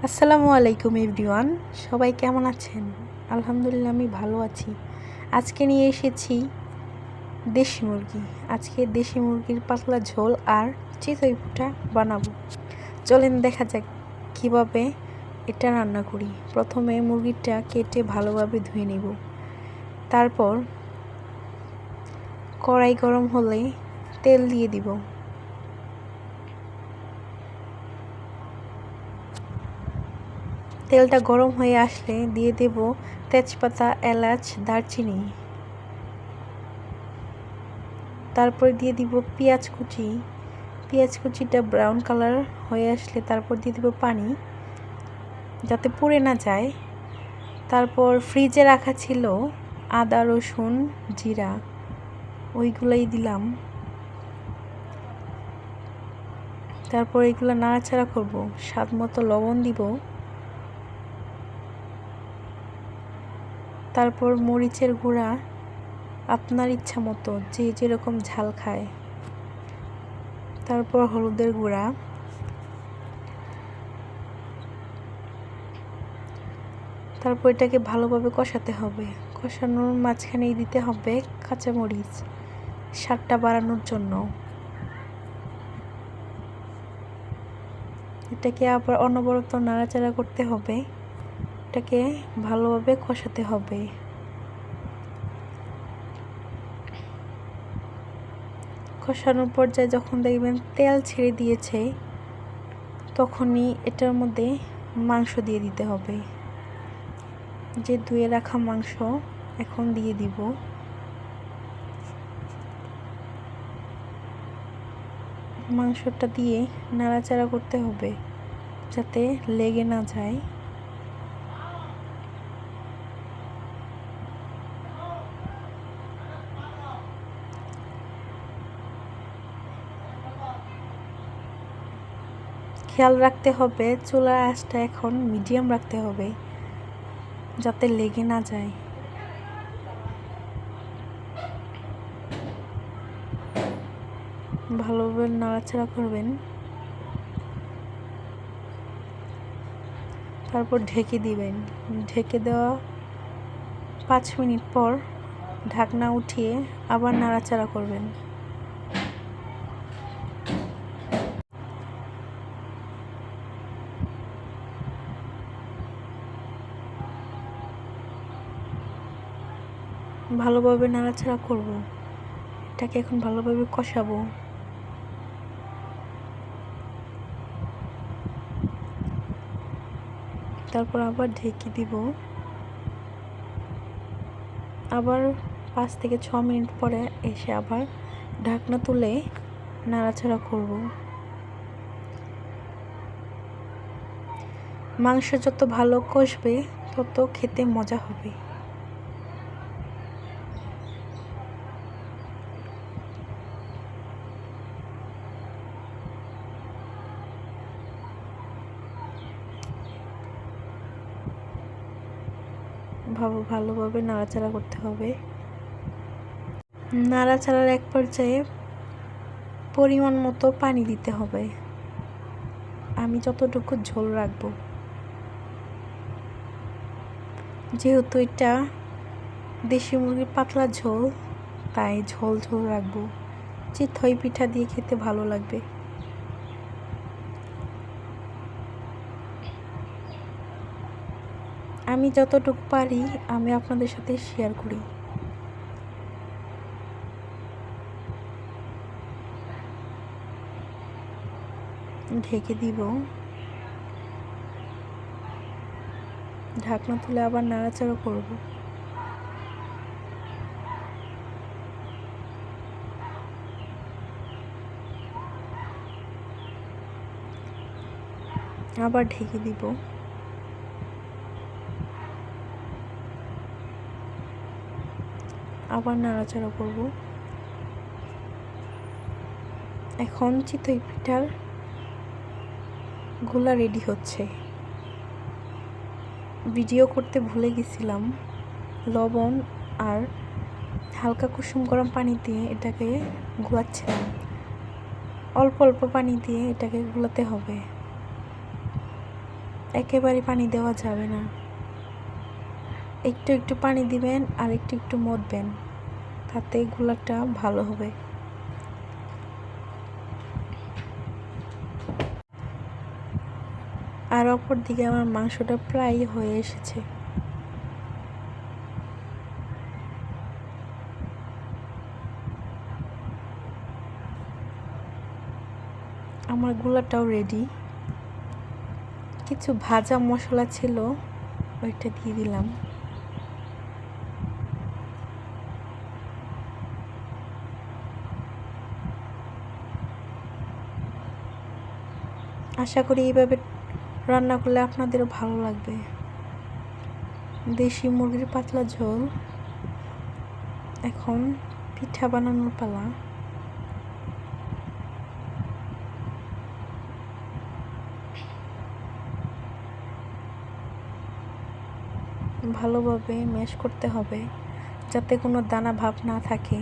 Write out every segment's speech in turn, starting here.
আসসালামু আলাইকুম এভরিওয়ান, সবাই কেমন আছেন? আলহামদুলিল্লাহ আমি ভালো আছি। আজকে নিয়ে এসেছি দেশি মুরগি। আজকে দেশি মুরগির পাতলা ঝোল আর চিতই পিঠা বানাবো। চলেন দেখা যাক কিভাবে এটা রান্না করি। প্রথমে মুরগিটা কেটে ভালোভাবে ধুয়ে নিব। তারপর কড়াই গরম হলে তেল দিয়ে দিব। তেলটা গরম হয়ে আসলে দিয়ে দেব তেজপাতা, এলাচ, দারচিনি। তারপর দিয়ে দিব পেঁয়াজ কুচি। পেঁয়াজ কুচিটা ব্রাউন কালার হয়ে আসলে তারপর দিয়ে দিব পানি, যাতে পুড়ে না যায়। তারপর ফ্রিজে রাখা ছিল আদা, রসুন, জিরা, ওইগুলাই দিলাম। তারপর এগুলো নাড়াচাড়া করব। স্বাদ মতো লবণ দিব। তারপর মরিচের গুঁড়া আপনার ইচ্ছা মতো, যে যেরকম ঝাল খায়। তারপর হলুদের গুঁড়া। তারপর এটাকে ভালোভাবে কষাতে হবে। কষানোর মাঝখানেই দিতে হবে কাঁচামরিচ, স্বাদটা বাড়ানোর জন্য। এটাকে আবার অনবরত নাড়াচাড়া করতে হবে। এটাকে ভালোভাবে কষাতে হবে। কষানোর পর্যায়ে যখন দেখবেন তেল ছেড়ে দিয়েছে, তখনই এটার মধ্যে মাংস দিয়ে দিতে হবে। যে ধুয়ে রাখা মাংস এখন দিয়ে দিব। মাংসটা দিয়ে নাড়াচাড়া করতে হবে যাতে লেগে না যায়। খেয়াল রাখতে হবে চুলার আঁচটা এখন মিডিয়াম রাখতে হবে যাতে লেগে না যায়। ভালোভাবে নাড়াচাড়া করবেন। তারপর ঢেকে দিবেন। ঢেকে দেওয়া 5 মিনিট পর ঢাকনা উঠিয়ে আবার নাড়াচাড়া করবেন। ভালোভাবে নাড়াচাড়া করব। এটাকে এখন ভালোভাবে কষাবো। তারপর আবার ঢেকে দিব। আবার 5 থেকে 6 মিনিট পরে এসে আবার ঢাকনা তুলে নাড়াচাড়া করব। মাংস যত ভালো কষবে তত খেতে মজা হবে। ভালোভাবে নাড়াচাড়া করতে হবে। নাড়াচাড়ার এক পর্যায়ে পরিমাণ মতো পানি দিতে হবে। আমি যতটুকু ঝোল রাখবো, যেহেতু এটা দেশি মুরগির পাতলা ঝোল, তাই ঝোল ঝোল রাখবো। চিতই পিঠা দিয়ে খেতে ভালো লাগবে। আমি যতটুকু পারি আমি আপনাদের সাথে শেয়ার করি। ঢেকে দিব। ঢাকনা তুলে আবার নাড়াচাড়া করব। আবার ঢেকে দিব। আবার নাড়াচাড়া করব। এখন চিতই পিঠার গোলা রেডি হচ্ছে। ভিডিও করতে ভুলে গেছিলাম। লবণ আর হালকা কুসুম গরম পানি দিয়ে এটাকে গোলাচ্ছিলাম। অল্প অল্প পানি দিয়ে এটাকে গোলাতে হবে। একেবারে পানি দেওয়া যাবে না, একটু একটু পানি দিবেন আর একটু একটু মথবেন, তাতে গোলাটা ভালো হবে। আর অপর দিকে আমার মাংসটা প্রায় হয়ে এসেছে। আমার গোলাটাও রেডি। কিছু ভাজা মশলা ছিল, ওইটা দিয়ে দিলাম। আশা করি এইভাবে রান্না করলে আপনাদেরও ভালো লাগবে। দেশি মুরগির পাতলা ঝোল। এখন পিঠা বানানোর পালা। ভালোভাবে ম্যাশ করতে হবে যাতে কোনো দানা ভাব না থাকে।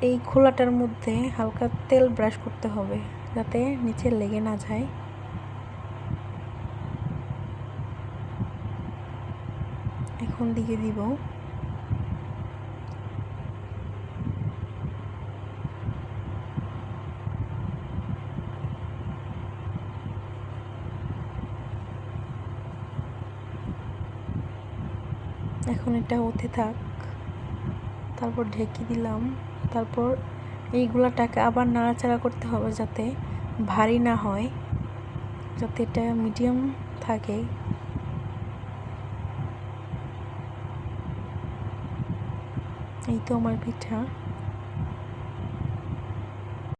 এই খোলাটার মধ্যে হালকা তেল ব্রাশ করতে হবে যাতে নিচে লেগে না যায়। এখন দিয়ে দিব এখন এটা হতে থাক, তারপর ঢেকে দিলাম। তারপর এইগুলাটাকে আবার নাড়াচাড়া করতে হবে যাতে ভারী না হয়, যাতে এটা মিডিয়াম থাকে। এই তো আমার পিঠা।